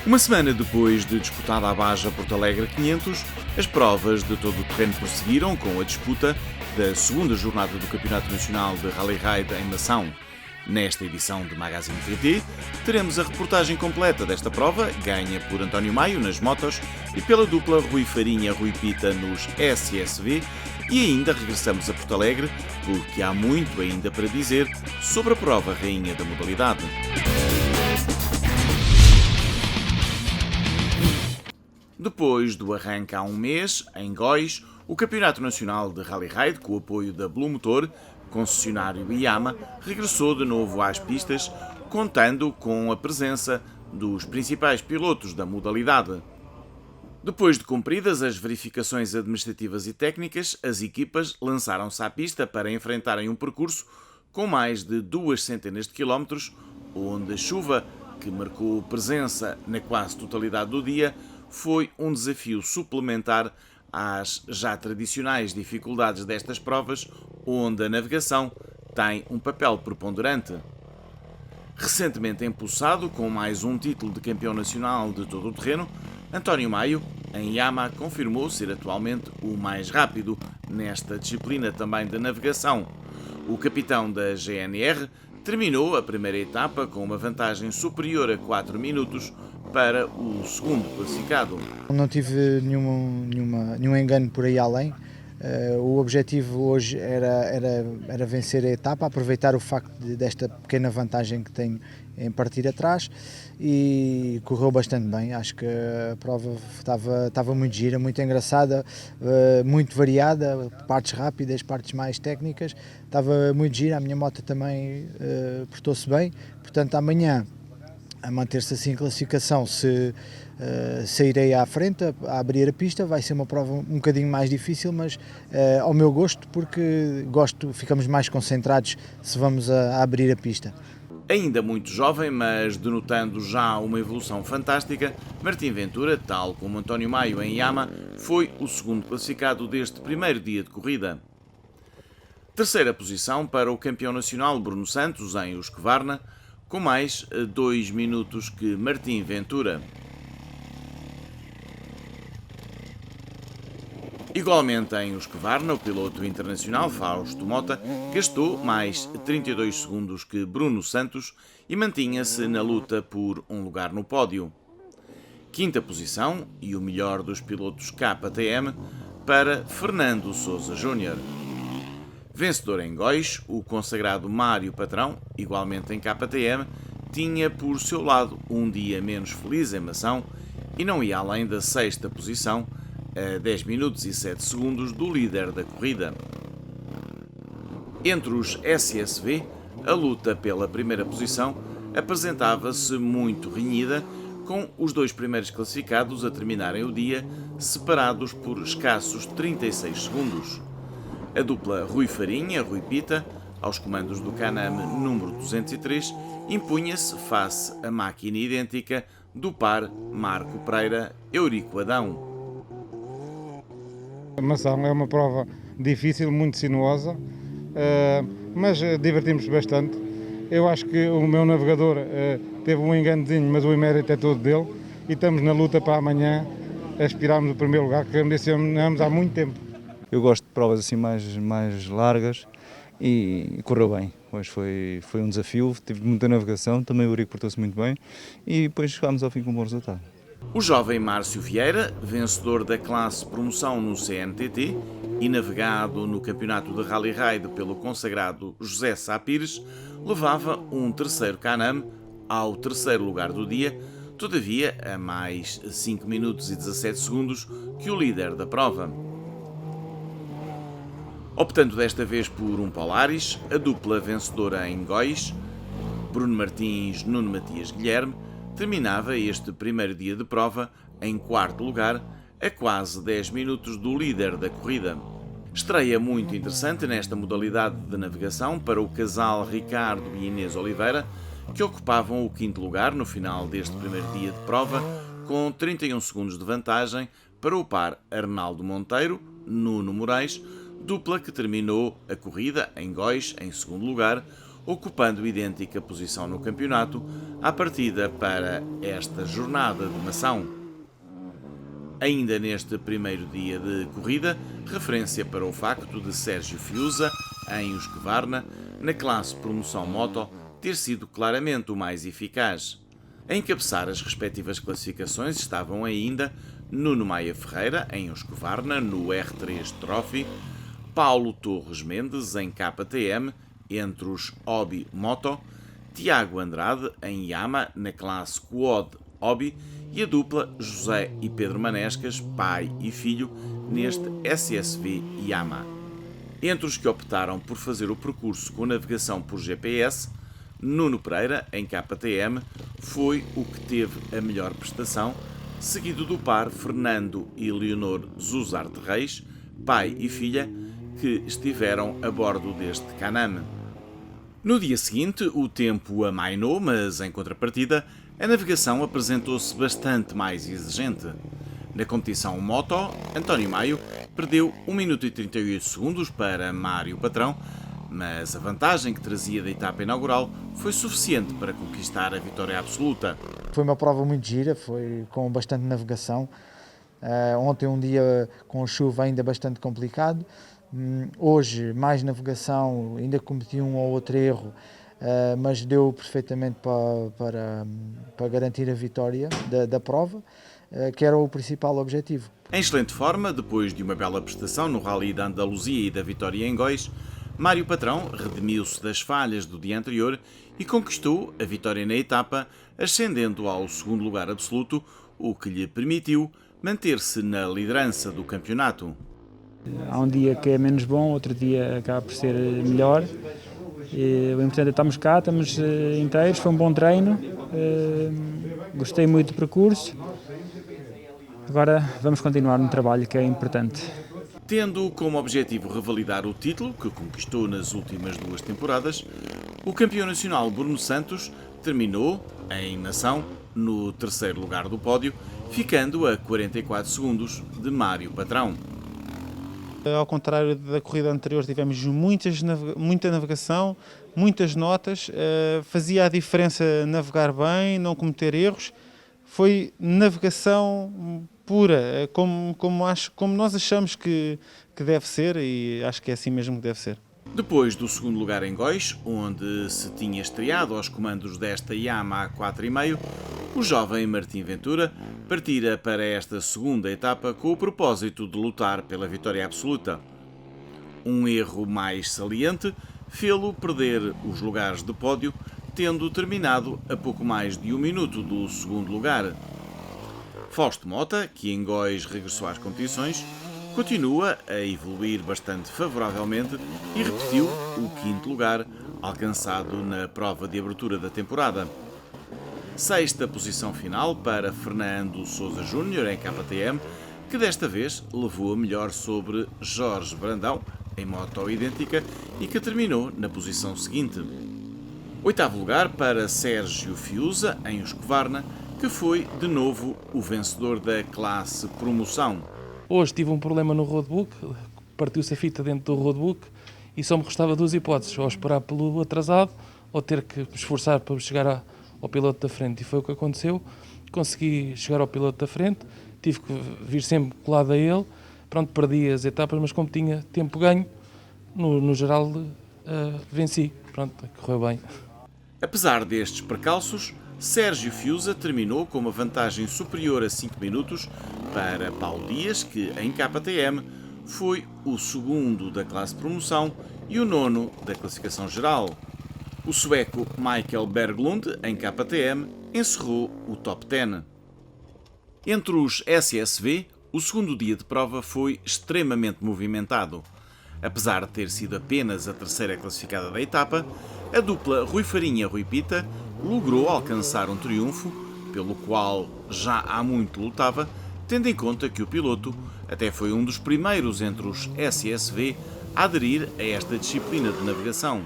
Uma semana depois de disputada a Baja Porto Alegre 500, as provas de todo o terreno prosseguiram com a disputa da segunda jornada do Campeonato Nacional de Rally Raid em Mação. Nesta edição de Magazine TT, teremos a reportagem completa desta prova, ganha por António Maio nas motos e pela dupla Rui Farinha-Rui Pita nos SSV, e ainda regressamos a Porto Alegre porque há muito ainda para dizer sobre a prova rainha da modalidade. Depois do arranque há um mês, em Góis, o Campeonato Nacional de Rally Raid, com o apoio da Blue Motor, concessionário Yama, regressou de novo às pistas, contando com a presença dos principais pilotos da modalidade. Depois de cumpridas as verificações administrativas e técnicas, as equipas lançaram-se à pista para enfrentarem um percurso com mais de 200 quilómetros, onde a chuva, que marcou presença na quase totalidade do dia, foi um desafio suplementar às já tradicionais dificuldades destas provas, onde a navegação tem um papel preponderante. Recentemente empossado com mais um título de campeão nacional de todo o terreno, António Maio, em Yama, confirmou ser atualmente o mais rápido nesta disciplina também de navegação. O capitão da GNR terminou a primeira etapa com uma vantagem superior a 4 minutos para o segundo classificado. Não tive nenhum engano por aí além. O objetivo hoje era vencer a etapa, aproveitar o facto desta pequena vantagem que tenho em partir atrás, e correu bastante bem. Acho que a prova estava muito gira, muito engraçada, muito variada, partes rápidas, partes mais técnicas, estava muito gira. A minha moto também portou-se bem, portanto amanhã, a manter-se assim em classificação, se sairei à frente a abrir a pista. Vai ser uma prova um bocadinho mais difícil, mas ao meu gosto, porque ficamos mais concentrados se vamos a abrir a pista. Ainda muito jovem, mas denotando já uma evolução fantástica, Martim Ventura, tal como António Maio em Yama, foi o segundo classificado deste primeiro dia de corrida. Terceira posição para o campeão nacional Bruno Santos em Husqvarna, com mais 2 minutos que Martim Ventura. Igualmente em Husqvarna, o piloto internacional Fausto Mota gastou mais 32 segundos que Bruno Santos e mantinha-se na luta por um lugar no pódio. Quinta posição e o melhor dos pilotos KTM para Fernando Sousa Júnior. Vencedor em Góis, o consagrado Mário Patrão, igualmente em KTM, tinha por seu lado um dia menos feliz em Mação e não ia além da sexta posição, a 10 minutos e 7 segundos do líder da corrida. Entre os SSV, a luta pela primeira posição apresentava-se muito renhida, com os dois primeiros classificados a terminarem o dia separados por escassos 36 segundos. A dupla Rui Farinha-Rui Pita, aos comandos do Can-Am número 203, impunha-se face à máquina idêntica do par Marco Pereira-Eurico Adão. A Mação é uma prova difícil, muito sinuosa, mas divertimos bastante. Eu acho que o meu navegador teve um enganozinho, mas o emérito é todo dele, e estamos na luta para amanhã aspirarmos o primeiro lugar, que ambicionamos há muito tempo. Eu gosto de provas assim mais largas e correu bem. Hoje foi um desafio, tive muita navegação, também o Eurico portou-se muito bem e depois chegámos ao fim com um bom resultado. O jovem Márcio Vieira, vencedor da classe promoção no CNTT e navegado no campeonato de Rally Raid pelo consagrado José Sá Pires, levava um terceiro Can-Am ao terceiro lugar do dia, todavia a mais 5 minutos e 17 segundos que o líder da prova. Optando desta vez por um Polaris, a dupla vencedora em Góis, Bruno Martins, Nuno Matias Guilherme, terminava este primeiro dia de prova em quarto lugar, a quase 10 minutos do líder da corrida. Estreia muito interessante nesta modalidade de navegação para o casal Ricardo e Inês Oliveira, que ocupavam o quinto lugar no final deste primeiro dia de prova, com 31 segundos de vantagem para o par Arnaldo Monteiro, Nuno Moraes, dupla que terminou a corrida em Góis em segundo lugar, ocupando idêntica posição no campeonato à partida para esta jornada de nação. Ainda neste primeiro dia de corrida, referência para o facto de Sérgio Fiuza, em Husqvarna, na classe promoção moto, ter sido claramente o mais eficaz. A encabeçar as respectivas classificações estavam ainda Nuno Maia Ferreira, em Husqvarna, no R3 Trophy, Paulo Torres Mendes, em KTM, entre os Hobby Moto, Tiago Andrade, em Yamaha, na classe Quad Hobby, e a dupla José e Pedro Manescas, pai e filho, neste SSV Yamaha. Entre os que optaram por fazer o percurso com navegação por GPS, Nuno Pereira, em KTM, foi o que teve a melhor prestação, seguido do par Fernando e Leonor Zuzarte Reis, pai e filha, que estiveram a bordo deste Can-Am. No dia seguinte, o tempo amainou, mas em contrapartida, a navegação apresentou-se bastante mais exigente. Na competição moto, António Maio perdeu 1 minuto e 38 segundos para Mário Patrão, mas a vantagem que trazia da etapa inaugural foi suficiente para conquistar a vitória absoluta. Foi uma prova muito gira, foi com bastante navegação. Ontem um dia com chuva ainda bastante complicado. Hoje mais navegação, ainda cometi um ou outro erro, mas deu perfeitamente para garantir a vitória da prova, que era o principal objetivo. Em excelente forma, depois de uma bela prestação no Rally da Andaluzia e da vitória em Góis, Mário Patrão redimiu-se das falhas do dia anterior e conquistou a vitória na etapa, ascendendo ao segundo lugar absoluto, o que lhe permitiu manter-se na liderança do campeonato. Há um dia que é menos bom, outro dia acaba por ser melhor. O importante é estarmos cá, estamos inteiros, foi um bom treino, gostei muito do percurso. Agora vamos continuar no trabalho, que é importante. Tendo como objetivo revalidar o título que conquistou nas últimas 2 temporadas, o campeão nacional Bruno Santos terminou, em nação, no 3º lugar do pódio, ficando a 44 segundos de Mário Patrão. Ao contrário da corrida anterior, tivemos muita navegação, muitas notas, fazia a diferença navegar bem, não cometer erros. Foi navegação pura, como nós achamos que deve ser, e acho que é assim mesmo que deve ser. Depois do segundo lugar em Góis, onde se tinha estreado aos comandos desta Yamaha 4,5, o jovem Martim Ventura partira para esta segunda etapa com o propósito de lutar pela vitória absoluta. Um erro mais saliente fê-lo perder os lugares de pódio, tendo terminado a pouco mais de 1 minuto do segundo lugar. Fausto Mota, que em Góis regressou às competições, continua a evoluir bastante favoravelmente e repetiu o 5º lugar alcançado na prova de abertura da temporada. 6ª posição final para Fernando Sousa Júnior em KTM, que desta vez levou a melhor sobre Jorge Brandão em moto idêntica e que terminou na posição seguinte. 8º lugar para Sérgio Fiuza em Husqvarna, que foi de novo o vencedor da classe promoção. Hoje tive um problema no roadbook, partiu-se a fita dentro do roadbook e só me restava 2 hipóteses, ou esperar pelo atrasado ou ter que me esforçar para chegar ao piloto da frente. E foi o que aconteceu, consegui chegar ao piloto da frente, tive que vir sempre colado a ele, pronto, perdi as etapas, mas como tinha tempo ganho, no geral venci, pronto, correu bem. Apesar destes percalços, Sérgio Fiuza terminou com uma vantagem superior a 5 minutos para Paulo Dias, que em KTM foi o segundo da classe promoção e o 9º da classificação geral. O sueco Michael Berglund, em KTM, encerrou o top 10. Entre os SSV, o segundo dia de prova foi extremamente movimentado. Apesar de ter sido apenas a 3ª classificada da etapa, a dupla Rui Farinha-Rui Pita logrou alcançar um triunfo, pelo qual já há muito lutava, tendo em conta que o piloto até foi um dos primeiros entre os SSV a aderir a esta disciplina de navegação.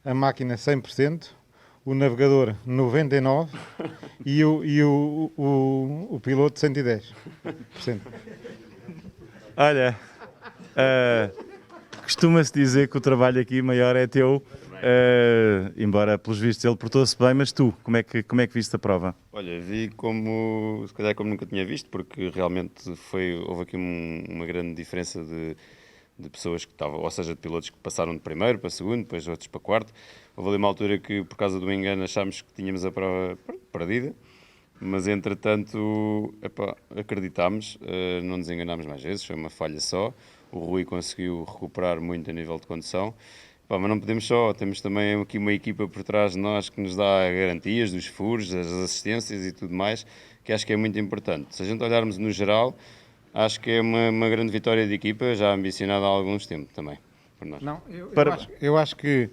A máquina 100%, o navegador 99% e o piloto 110%. Olha, Costuma-se dizer que o trabalho aqui maior é teu, embora pelos vistos ele portou-se bem, mas tu, como é que viste a prova? Olha, vi como, se calhar como nunca tinha visto, porque realmente houve aqui uma grande diferença de pessoas que estavam, ou seja, de pilotos que passaram de primeiro para segundo, depois outros para quarto. Houve ali uma altura que, por causa do engano, achámos que tínhamos a prova perdida, mas entretanto, acreditámos, não nos enganámos mais vezes, foi uma falha só. O Rui conseguiu recuperar muito a nível de condução. Mas não podemos só, temos também aqui uma equipa por trás de nós que nos dá garantias dos furos, das assistências e tudo mais, que acho que é muito importante. Se a gente olharmos no geral, acho que é uma grande vitória de equipa, já ambicionada há alguns tempos também, por nós. Não, eu acho que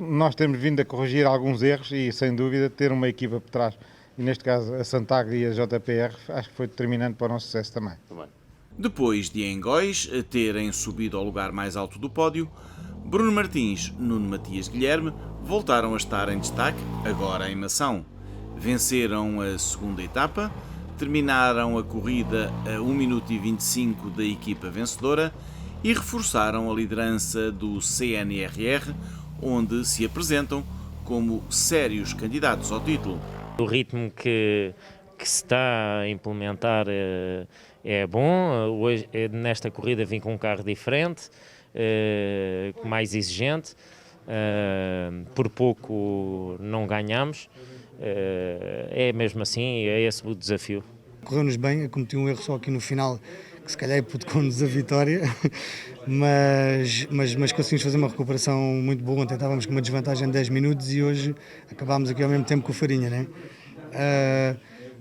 nós temos vindo a corrigir alguns erros e, sem dúvida, ter uma equipa por trás, e neste caso a Santag e a JPR, acho que foi determinante para o nosso sucesso também. Depois de em Góis terem subido ao lugar mais alto do pódio, Bruno Martins, Nuno Matias Guilherme voltaram a estar em destaque, agora em Mação. Venceram a segunda etapa, terminaram a corrida a 1 minuto e 25 da equipa vencedora e reforçaram a liderança do CNRR, onde se apresentam como sérios candidatos ao título. O ritmo que se está a implementar é bom. Hoje, nesta corrida, vim com um carro diferente, mais exigente. Por pouco não ganhamos. É mesmo assim, é esse o desafio. Correu-nos bem, eu cometi um erro só aqui no final, que se calhar hipotecou-nos a vitória, mas conseguimos fazer uma recuperação muito boa. Ontem estávamos com uma desvantagem de 10 minutos e hoje acabámos aqui ao mesmo tempo com o Farinha, né?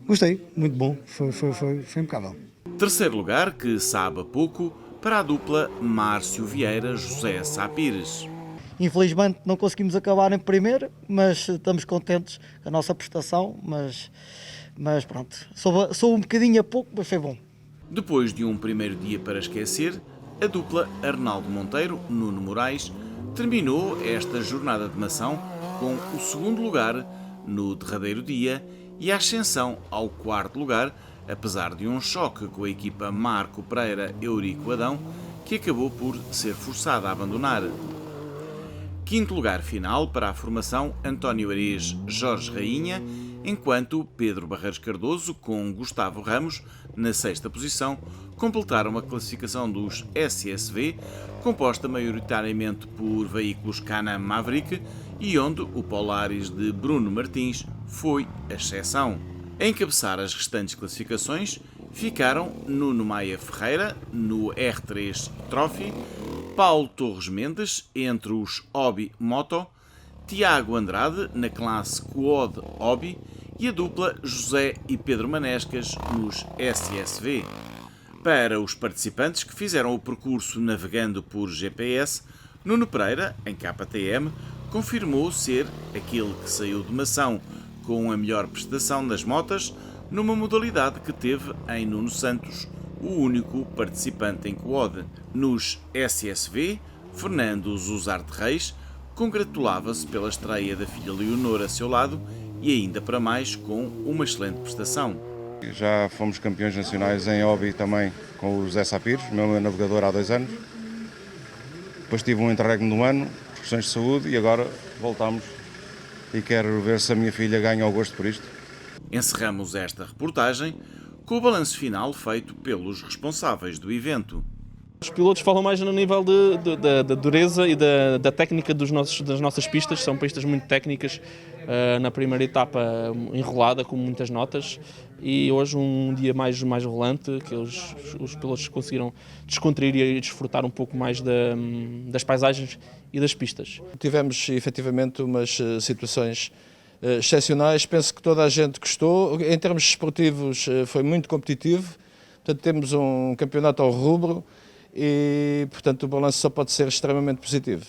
Gostei, muito bom, foi impecável. Terceiro lugar, que sabe a pouco, para a dupla Márcio Vieira-José Sá Pires. Infelizmente não conseguimos acabar em primeiro, mas estamos contentes com a nossa prestação, mas pronto, sou um bocadinho a pouco, mas foi bom. Depois de um primeiro dia para esquecer, a dupla Arnaldo Monteiro-Nuno Moraes terminou esta jornada de Mação com o segundo lugar no derradeiro dia e a ascensão ao quarto lugar, apesar de um choque com a equipa Marco Pereira-Eurico Adão, que acabou por ser forçada a abandonar. Quinto lugar final para a formação António Ares-Jorge Rainha, enquanto Pedro Barreiros Cardoso, com Gustavo Ramos, na sexta posição, completaram a classificação dos SSV, composta maioritariamente por veículos Can-Am Maverick, e onde o Polaris de Bruno Martins foi a exceção. A encabeçar as restantes classificações ficaram Nuno Maia Ferreira, no R3 Trophy, Paulo Torres Mendes, entre os Hobby Moto, Tiago Andrade, na classe Quad Hobby, e a dupla José e Pedro Manescas, nos SSV. Para os participantes que fizeram o percurso navegando por GPS, Nuno Pereira, em KTM, confirmou ser aquele que saiu de Mação com a melhor prestação das motas, numa modalidade que teve em Nuno Santos, o único participante em quad. Nos SSV, Fernando Zuzarte Reis congratulava-se pela estreia da filha Leonor a seu lado e ainda para mais com uma excelente prestação. Já fomos campeões nacionais em hobby também com o Zé Sá Pires, meu navegador há 2 anos. Depois tive um interregno de um ano, por questões de saúde, e agora voltamos e quero ver se a minha filha ganha o gosto por isto. Encerramos esta reportagem com o balanço final feito pelos responsáveis do evento. Os pilotos falam mais no nível da dureza e da técnica das nossas pistas. São pistas muito técnicas. Na primeira etapa enrolada, com muitas notas, e hoje um dia mais rolante, que os pilotos conseguiram descontrair e desfrutar um pouco mais das paisagens e das pistas. Tivemos efetivamente umas situações excepcionais, penso que toda a gente gostou. Em termos esportivos foi muito competitivo, portanto temos um campeonato ao rubro e portanto o balanço só pode ser extremamente positivo.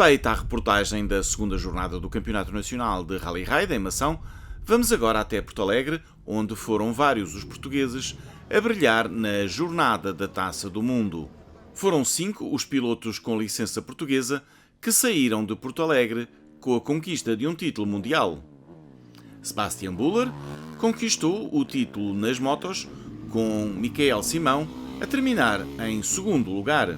Feita a reportagem da segunda jornada do Campeonato Nacional de Rally Raid em Mação, vamos agora até Porto Alegre, onde foram vários os portugueses a brilhar na jornada da Taça do Mundo. Foram 5 os pilotos com licença portuguesa que saíram de Porto Alegre com a conquista de um título mundial. Sebastian Buller conquistou o título nas motos, com Michael Simão a terminar em segundo lugar.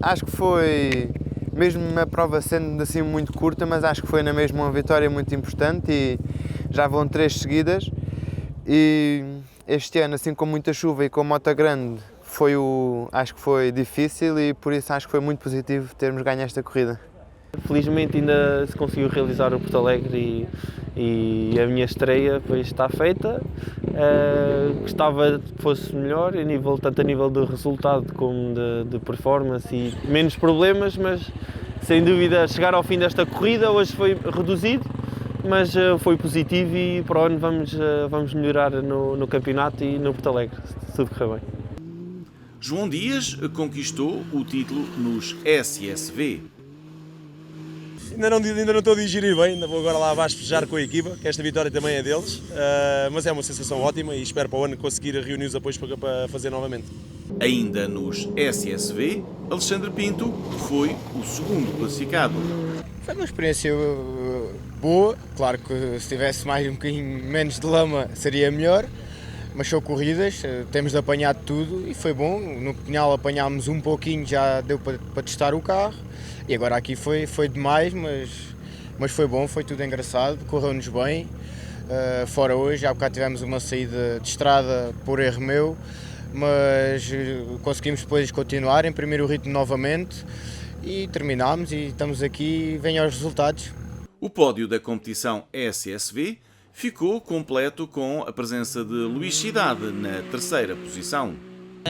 Acho que foi, mesmo uma prova sendo assim muito curta, mas acho que foi na mesma uma vitória muito importante e já vão 3 seguidas. E este ano, assim com muita chuva e com moto grande, acho que foi difícil e por isso acho que foi muito positivo termos ganho esta corrida. Felizmente ainda se conseguiu realizar o Porto Alegre e a minha estreia pois, está feita. Gostava que fosse melhor, tanto a nível de resultado como de performance e menos problemas, mas sem dúvida chegar ao fim desta corrida hoje foi reduzido, mas foi positivo e para o ano vamos melhorar no campeonato e no Porto Alegre, se tudo correr bem. João Dias conquistou o título nos SSV. Ainda não estou a digerir bem, ainda vou agora lá abaixo festejar com a equipa, que esta vitória também é deles, mas é uma sensação ótima e espero para o ano conseguir reunir os apoios para fazer novamente. Ainda nos SSV, Alexandre Pinto foi o segundo classificado. Foi uma experiência boa, claro que se tivesse mais um bocadinho menos de lama seria melhor, mas são corridas, temos de apanhar tudo e foi bom. No Pinhal apanhámos um pouquinho, já deu para testar o carro. E agora aqui foi demais, mas foi bom, foi tudo engraçado, correu-nos bem. Fora hoje, há bocado tivemos uma saída de estrada por erro meu, mas conseguimos depois continuar, imprimir o ritmo novamente e terminámos e estamos aqui, venham os resultados. O pódio da competição SSV ficou completo com a presença de Luís Cidade na terceira posição.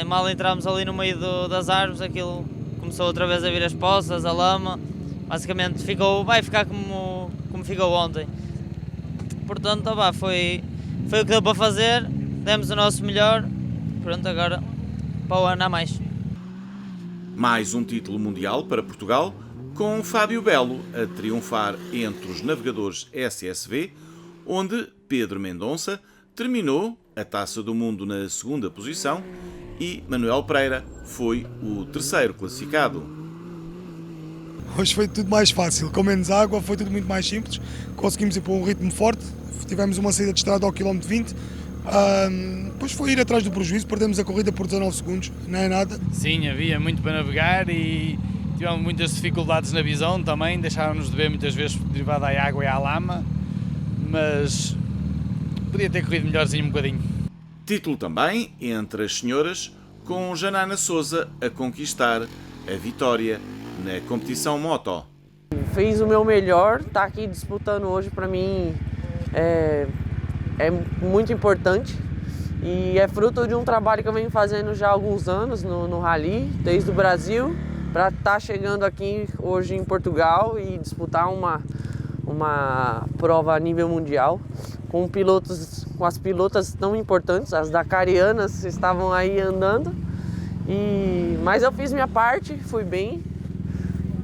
Mal entramos ali no meio das árvores, aquilo começou outra vez a vir as poças, a lama, basicamente vai ficar como ficou ontem. Portanto, foi o que deu para fazer, demos o nosso melhor, pronto, agora para o ano há mais. Mais um título mundial para Portugal, com Fábio Belo a triunfar entre os navegadores SSV, onde Pedro Mendonça terminou a Taça do Mundo na segunda posição e Manuel Pereira foi o terceiro classificado. Hoje foi tudo mais fácil, com menos água, foi tudo muito mais simples, conseguimos ir para um ritmo forte, tivemos uma saída de estrada ao quilómetro 20, depois foi ir atrás do prejuízo, perdemos a corrida por 19 segundos, não é nada. Sim, havia muito para navegar e tivemos muitas dificuldades na visão também, deixaram-nos de ver muitas vezes derivado à água e à lama, mas podia ter corrido melhorzinho um bocadinho. Título também entre as senhoras, com Janana Souza a conquistar a vitória na competição moto. Fiz o meu melhor, estar aqui disputando hoje para mim é muito importante e é fruto de um trabalho que eu venho fazendo já há alguns anos no Rally, desde o Brasil, para estar chegando aqui hoje em Portugal e disputar uma prova a nível mundial com as pilotas tão importantes, as dakarianas estavam aí andando, mas eu fiz minha parte, fui bem,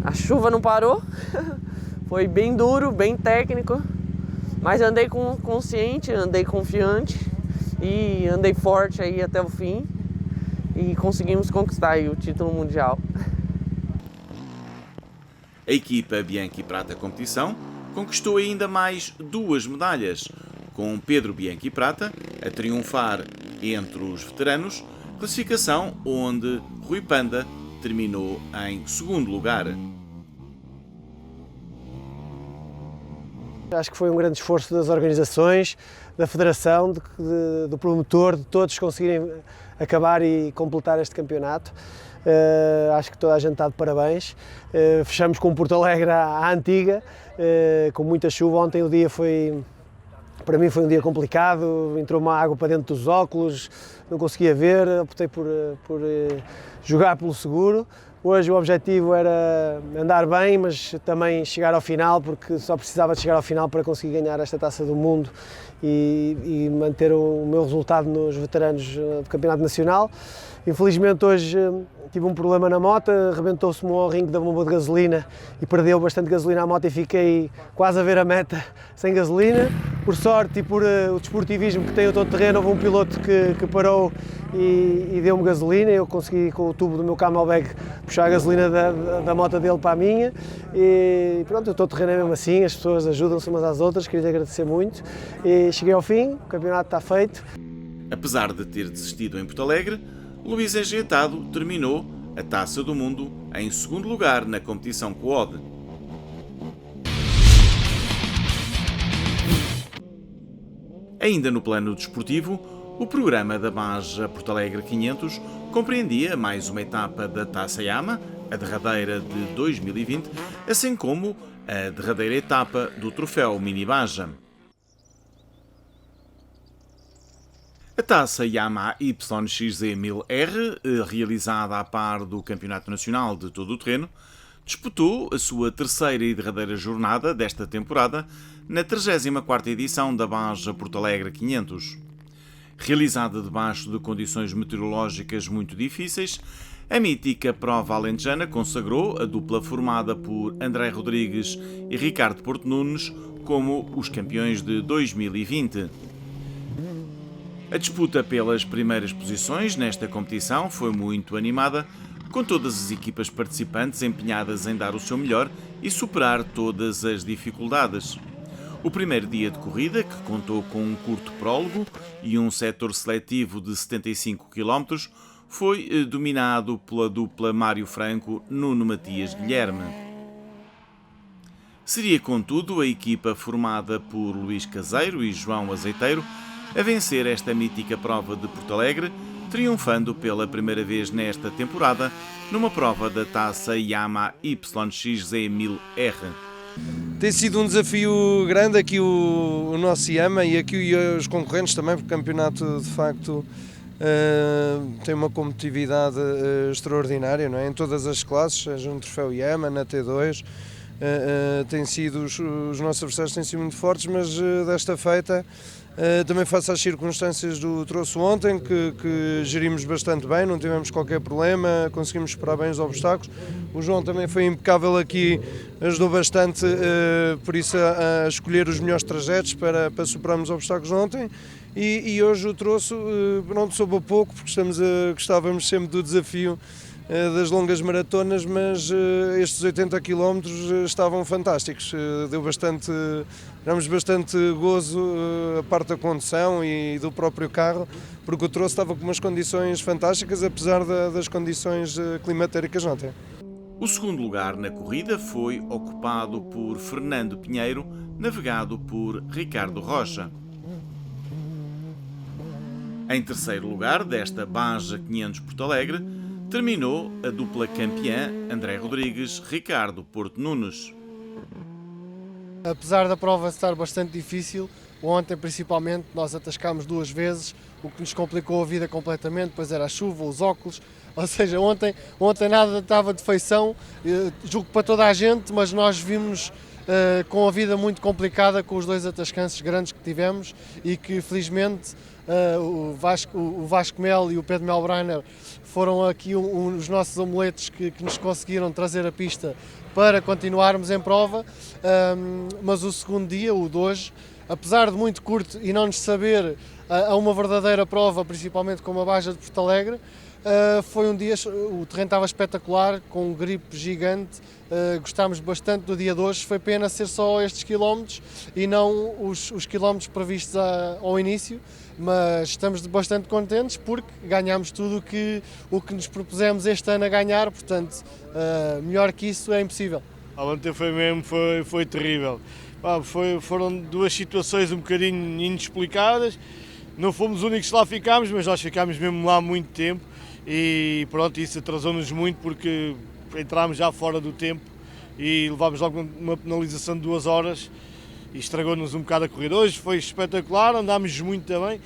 a chuva não parou, foi bem duro, bem técnico, mas andei consciente, andei confiante e andei forte aí até o fim e conseguimos conquistar aí o título mundial. A equipa Bianchi Prata Competição conquistou ainda mais 2 medalhas, com Pedro Bianchi Prata a triunfar entre os veteranos, classificação onde Rui Panda terminou em segundo lugar. Acho que foi um grande esforço das organizações, da federação, do promotor, de todos conseguirem acabar e completar este campeonato. Acho que toda a gente está de parabéns. Fechamos com Porto Alegre à antiga, com muita chuva. Ontem o dia para mim foi um dia complicado, entrou uma água para dentro dos óculos, não conseguia ver, optei por jogar pelo seguro, Hoje o objetivo era andar bem, mas também chegar ao final, porque só precisava de chegar ao final para conseguir ganhar esta Taça do Mundo e manter o meu resultado nos veteranos do Campeonato Nacional. Infelizmente hoje tive um problema na moto, arrebentou-se-me um O-ring da bomba de gasolina e perdeu bastante gasolina à moto e fiquei quase a ver a meta sem gasolina. Por sorte e por o desportivismo que tem o todo-terreno, houve um piloto que parou e deu-me gasolina. Eu consegui, com o tubo do meu Camelback, puxar a gasolina da moto dele para a minha. E pronto, o todo-terreno é mesmo assim, as pessoas ajudam-se umas às outras, queria agradecer muito. E cheguei ao fim, o campeonato está feito. Apesar de ter desistido em Porto Alegre, Luís Engenhetado terminou a Taça do Mundo em segundo lugar na competição Quad. Ainda no plano desportivo, o programa da Baja Porto Alegre 500 compreendia mais uma etapa da Taça Yama, a derradeira de 2020, assim como a derradeira etapa do troféu Mini Baja. A Taça Yamaha YXZ1000R, realizada a par do Campeonato Nacional de Todo o Terreno, disputou a sua terceira e derradeira jornada desta temporada na 34ª edição da Baja Porto Alegre 500. Realizada debaixo de condições meteorológicas muito difíceis, a mítica prova alentejana consagrou a dupla formada por André Rodrigues e Ricardo Porto Nunes como os campeões de 2020. A disputa pelas primeiras posições nesta competição foi muito animada, com todas as equipas participantes empenhadas em dar o seu melhor e superar todas as dificuldades. O primeiro dia de corrida, que contou com um curto prólogo e um setor seletivo de 75 km, foi dominado pela dupla Mário Franco-Nuno Matias Guilherme. Seria, contudo, a equipa formada por Luís Caseiro e João Azeiteiro a vencer esta mítica prova de Porto Alegre, triunfando pela primeira vez nesta temporada numa prova da Taça Yamaha YXZ1000R. Tem sido um desafio grande aqui o nosso Yamaha e aqui os concorrentes também, porque o campeonato de facto tem uma competitividade extraordinária, não é? Em todas as classes, seja no troféu Yamaha, na T2, têm sido, os nossos adversários têm sido muito fortes, mas desta feita também face às circunstâncias do troço ontem, que gerimos bastante bem, não tivemos qualquer problema, conseguimos superar bem os obstáculos. O João também foi impecável aqui, ajudou bastante, por isso a escolher os melhores trajetos para superarmos os obstáculos ontem. E hoje o troço, pronto, soube a pouco, porque gostávamos sempre do desafio das longas maratonas, mas estes 80 km estavam fantásticos, demos bastante gozo a parte da condução e do próprio carro, porque o troço estava com umas condições fantásticas, apesar das condições climatéricas ontem. O segundo lugar na corrida foi ocupado por Fernando Pinheiro, navegado por Ricardo Rocha. Em terceiro lugar desta Baja 500 Porto Alegre, terminou a dupla campeã André Rodrigues-Ricardo Porto Nunes. Apesar da prova estar bastante difícil, ontem principalmente nós atascámos 2 vezes, o que nos complicou a vida completamente, pois era a chuva, os óculos, ou seja, ontem nada estava de feição, julgo para toda a gente, mas nós vimos com a vida muito complicada com os 2 atascanços grandes que tivemos e que felizmente o Vasco Mel e o Pedro Melbreiner foram aqui os nossos amuletos que nos conseguiram trazer a pista para continuarmos em prova, mas o segundo dia, o de hoje, apesar de muito curto e não nos saber a uma verdadeira prova, principalmente como a Baja de Porto Alegre, foi um dia, o terreno estava espetacular, com um gripe gigante, gostámos bastante do dia de hoje, foi pena ser só estes quilómetros e não os quilómetros previstos ao início, mas estamos bastante contentes porque ganhámos tudo o que nos propusemos este ano a ganhar, portanto, melhor que isso é impossível. Ontem foi terrível. Foram 2 situações um bocadinho inexplicadas, não fomos os únicos que lá ficámos, mas nós ficámos mesmo lá há muito tempo e pronto, isso atrasou-nos muito porque entrámos já fora do tempo e levámos logo uma penalização de 2 horas e estragou-nos um bocado a corrida. Hoje foi espetacular, andámos muito também,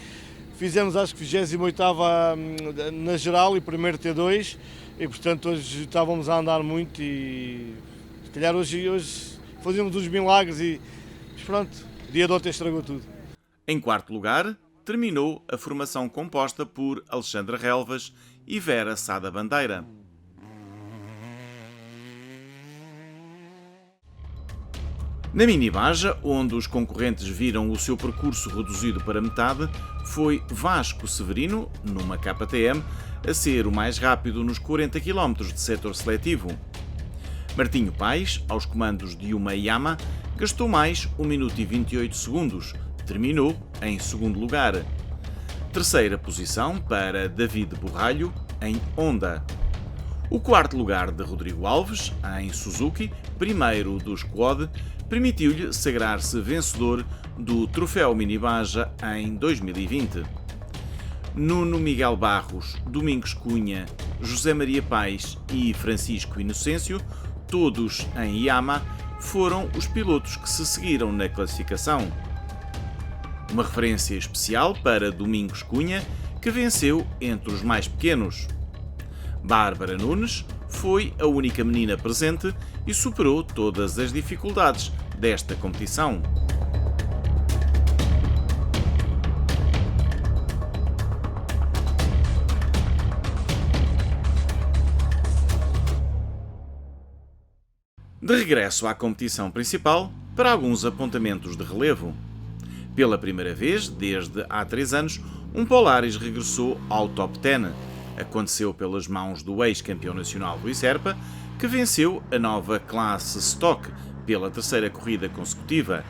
fizemos acho que 28ª na geral e primeiro T2, e portanto hoje estávamos a andar muito e se calhar hoje fazíamos uns milagres mas pronto, o dia de ontem estragou tudo. Em quarto lugar, terminou a formação composta por Alexandre Relvas e Vera Sada Bandeira. Na mini-baja, onde os concorrentes viram o seu percurso reduzido para metade, foi Vasco Severino, numa KTM, a ser o mais rápido nos 40 km de setor seletivo. Martinho Paes, aos comandos de uma Yamaha, gastou mais 1 minuto e 28 segundos, terminou em segundo lugar. Terceira posição para David Borralho, em Honda. O quarto lugar de Rodrigo Alves, em Suzuki, primeiro dos Quad, permitiu-lhe sagrar-se vencedor do Troféu Mini-Baja em 2020. Nuno Miguel Barros, Domingos Cunha, José Maria Paes e Francisco Inocêncio, todos em Yamaha, foram os pilotos que se seguiram na classificação. Uma referência especial para Domingos Cunha, que venceu entre os mais pequenos. Bárbara Nunes foi a única menina presente e superou todas as dificuldades desta competição. De regresso à competição principal, para alguns apontamentos de relevo. Pela primeira vez, desde há 3 anos, um Polaris regressou ao top 10. Aconteceu pelas mãos do ex-campeão nacional Rui Serpa, que venceu a nova classe Stock pela terceira corrida consecutiva.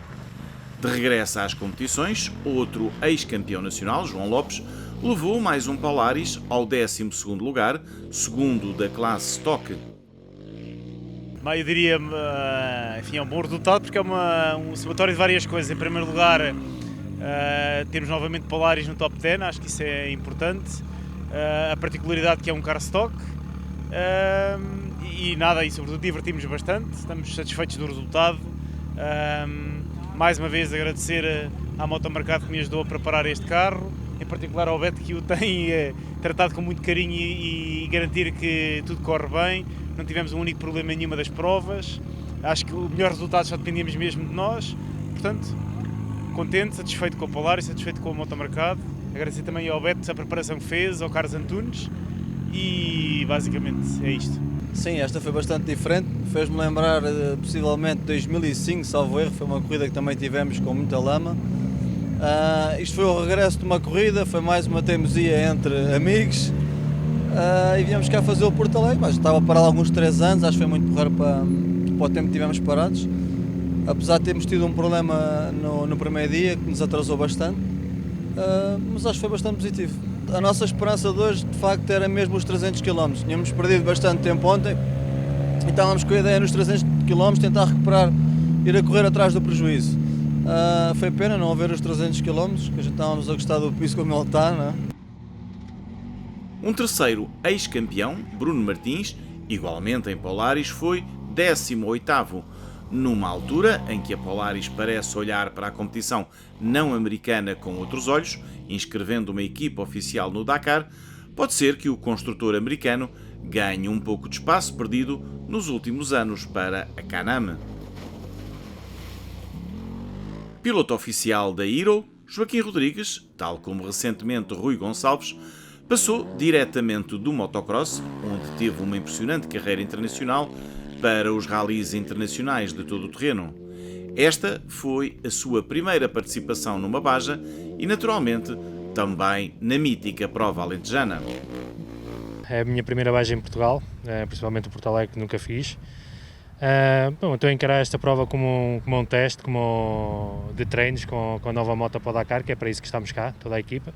De regresso às competições, outro ex-campeão nacional, João Lopes, levou mais um Polaris ao 12º lugar, segundo da classe Stock. Eu diria, enfim, é um bom resultado porque é um somatório de várias coisas. Em primeiro lugar, temos novamente Polaris no top 10, acho que isso é importante. A particularidade que é um car stock e sobretudo divertimos bastante, estamos satisfeitos do resultado. Mais uma vez agradecer à Motomercado que me ajudou a preparar este carro, em particular ao Beto que o tem tratado com muito carinho e garantir que tudo corre bem. Não tivemos um único problema em nenhuma das provas, acho que o melhor resultado só dependíamos mesmo de nós, portanto, contente, satisfeito com o Polaris, satisfeito com o Motomercado. Agradecer também ao Beto a preparação que fez, ao Carlos Antunes e basicamente é isto. Sim, esta foi bastante diferente, fez-me lembrar possivelmente 2005, salvo erro, foi uma corrida que também tivemos com muita lama. Isto foi o regresso de uma corrida, foi mais uma teimosia entre amigos e viemos cá fazer o Porto Alegre, mas estava parado há alguns 3 anos, acho que foi muito porreiro para o tempo que tivemos parados. Apesar de termos tido um problema no primeiro dia que nos atrasou bastante, mas acho que foi bastante positivo. A nossa esperança de hoje, de facto, era mesmo os 300 km. Tínhamos perdido bastante tempo ontem e estávamos com a ideia nos 300 km tentar recuperar, ir a correr atrás do prejuízo. Foi pena não haver os 300 km, que a gente estávamos a gostar do piso como ele está, não é? Um terceiro ex-campeão, Bruno Martins, igualmente em Polaris, foi 18º. Numa altura em que a Polaris parece olhar para a competição não americana com outros olhos, inscrevendo uma equipa oficial no Dakar, pode ser que o construtor americano ganhe um pouco de espaço perdido nos últimos anos para a Can-Am. Piloto oficial da Hero, Joaquim Rodrigues, tal como recentemente Rui Gonçalves, passou diretamente do motocross, onde teve uma impressionante carreira internacional, para os rallies internacionais de todo o terreno. Esta foi a sua primeira participação numa baja e, naturalmente, também na mítica prova alentejana. É a minha primeira baja em Portugal, principalmente o Porto Alegre, que nunca fiz. Estou a encarar esta prova como um teste de treinos com a nova moto para o Dakar, que é para isso que estamos cá, toda a equipa.